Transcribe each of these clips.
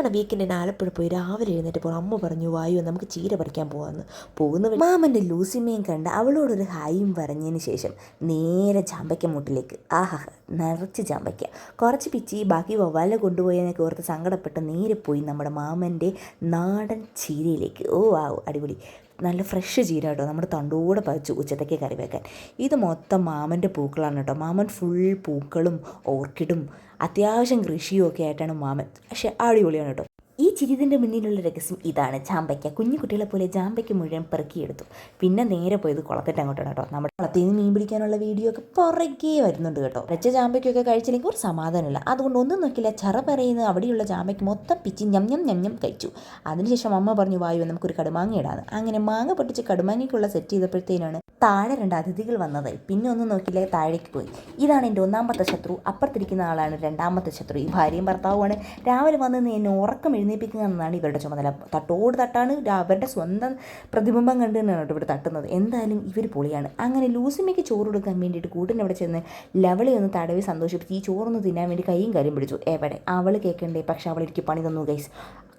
ഇത്തവണ വീക്കെൻഡിന് ആലപ്പുഴ പോയി രാവിലെ എഴുന്നേറ്റ് പോകാം. അമ്മ പറഞ്ഞു വായു നമുക്ക് ചീര പറിക്കാൻ പോകാമെന്ന്. പോകുന്ന മാമൻ്റെ ലൂസിമയും കണ്ട് അവളോടൊരു ഹായും പറഞ്ഞതിന് ശേഷം നേരെ ചാമ്പയ്ക്കമൂട്ടിലേക്ക്. ആഹാ, നിറച്ച് ചാമ്പയ്ക്ക, കുറച്ച് പിച്ചി ബാക്കി വവ്വാലെ കൊണ്ടുപോയെന്നൊക്കെ ഓർത്ത് സങ്കടപ്പെട്ട് നേരെ പോയി നമ്മുടെ മാമൻ്റെ നാടൻ ചീരയിലേക്ക്. ഓ അടിപൊളി, നല്ല ഫ്രഷ് ചീര കേട്ടോ, നമ്മുടെ തണ്ടോടെ പറിച്ചു ഉച്ചത്തേക്ക് കറി വെക്കാൻ. ഇത് മൊത്തം മാമൻ്റെ പൂക്കളാണ് കേട്ടോ. മാമൻ ഫുൾ പൂക്കളും ഓർക്കിഡും അത്യാവശ്യം കൃഷിയും ഒക്കെ ആയിട്ടാണ് മാമൻ. പക്ഷേ അടിപൊളിയാണ് കേട്ടോ. ഈ ചിരിതിൻ്റെ മുന്നിലുള്ള രഹസ്യം ഇതാണ്. ചാമ്പയ്ക്ക, കുഞ്ഞു കുട്ടികളെ പോലെ ചാമ്പയ്ക്ക് മുഴുവൻ പെറുക്കിയെടുത്തു. പിന്നെ നേരെ പോയത് കുളത്തിൻ്റെ അങ്ങോട്ടാണ് കേട്ടോ. നമ്മുടെ കുളത്തിൽ നിന്ന് മീൻ പിടിക്കാനുള്ള വീഡിയോ ഒക്കെ പുറകെ വരുന്നുണ്ട് കേട്ടോ. വെച്ച ചാമ്പയ്ക്കൊക്കെ കഴിച്ചില്ലെങ്കിൽ ഒരു സമാധാനമില്ല. അതുകൊണ്ട് ഒന്നും നോക്കില്ല, ചറ പറയുന്നത് അവിടെയുള്ള ചാമ്പയ്ക്ക് മൊത്തം പിച്ചി ഞം കഴിച്ചു. അതിനുശേഷം അമ്മ പറഞ്ഞു വായു നമുക്കൊരു കടുമാങ്ങ ഇടാന്ന്. അങ്ങനെ മാങ്ങ പൊട്ടിച്ച് കടുമാങ്ങയ്ക്കുള്ള സെറ്റ് ചെയ്തപ്പോഴത്തേനാണ് താഴെ 2 അതിഥികൾ വന്നതായി. പിന്നെ ഒന്നും നോക്കില്ല, താഴേക്ക് പോയി. ഇതാണ് എൻ്റെ ഒന്നാമത്തെ ശത്രു. അപ്പുറത്തിരിക്കുന്ന ആളാണ് രണ്ടാമത്തെ ശത്രു. ഈ ഭാര്യയും ഭർത്താവുമാണ്. രാവിലെ വന്ന് എന്നെ ഉറക്കം എഴുന്നേൽപ്പിക്കുക എന്നതാണ് ഇവരുടെ ചുമതല. തട്ടോട് തട്ടാണ്, അവരുടെ സ്വന്തം പ്രതിബിംബം കണ്ട് തന്നെയാണ് കേട്ടോ ഇവിടെ തട്ടുന്നത്. എന്തായാലും ഇവർ പൊളിയാണ്. അങ്ങനെ ലൂസിമയ്ക്ക് ചോറ് കൊടുക്കാൻ വേണ്ടിയിട്ട് കൂട്ടിനവിടെ ചെന്ന് ലവളി ഒന്ന് തടവി സന്തോഷിപ്പിച്ച് ഈ ചോറൊന്ന് തിന്നാൻ വേണ്ടി കൈയും കാര്യം പിടിച്ചു. എവിടെ അവൾ കേൾക്കണ്ടേ, പക്ഷെ അവൾ എനിക്ക് പണി തന്നു ഗൈസ്.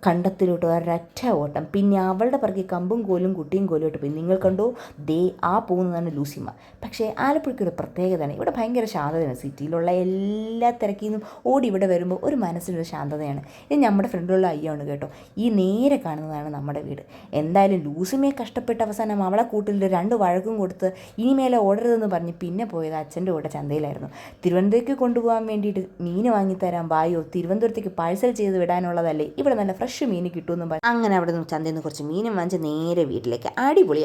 കണ്ടത്തിലോട്ട് ഒരൊറ്റ ഓട്ടം. പിന്നെ അവളുടെ പിറകെ കമ്പും കോലും കുട്ടിയും കോലും ഇട്ട് പോയി. നിങ്ങൾ കണ്ടോ, ദേ ആ പോകുന്നതാണ് ലൂസിമ. പക്ഷേ ആലപ്പുഴയ്ക്കൊരു പ്രത്യേകതയാണ്, ഇവിടെ ഭയങ്കര ശാന്തതയാണ്. സിറ്റിയിലുള്ള എല്ലാ തിരക്കിൽ നിന്നും ഓടി ഇവിടെ വരുമ്പോൾ ഒരു മനസ്സിനൊരു ശാന്തതയാണ്. ഇത് നമ്മുടെ ഫ്രണ്ടിലുള്ള അയ്യാണ് കേട്ടോ. ഈ നേരെ കാണുന്നതാണ് നമ്മുടെ വീട്. എന്തായാലും ലൂസിമയെ കഷ്ടപ്പെട്ട അവസാനം അവളെ കൂട്ടിൽ 2 വഴക്കും കൊടുത്ത് ഇനിമേലെ ഓടരുതെന്ന് പറഞ്ഞ് പിന്നെ പോയത് അച്ഛൻ്റെ കൂടെ ചന്തയിലായിരുന്നു. തിരുവനന്തപുരത്തേക്ക് കൊണ്ടുപോകാൻ വേണ്ടിയിട്ട് മീൻ വാങ്ങിത്തരാൻ വായോ, തിരുവനന്തപുരത്തേക്ക് പാഴ്സൽ ചെയ്ത് വിടാനുള്ളതല്ലേ, ഇവിടെ നല്ല ഫ്രഷ് മീൻ കിട്ടുമെന്നും പറഞ്ഞു അങ്ങനെ അവിടെ നിന്ന് ചന്തയിൽ നിന്ന് കുറച്ച് മീനും വാങ്ങിച്ച് നേരെ വീട്ടിലേക്ക്. അടിപൊളിയാണ്.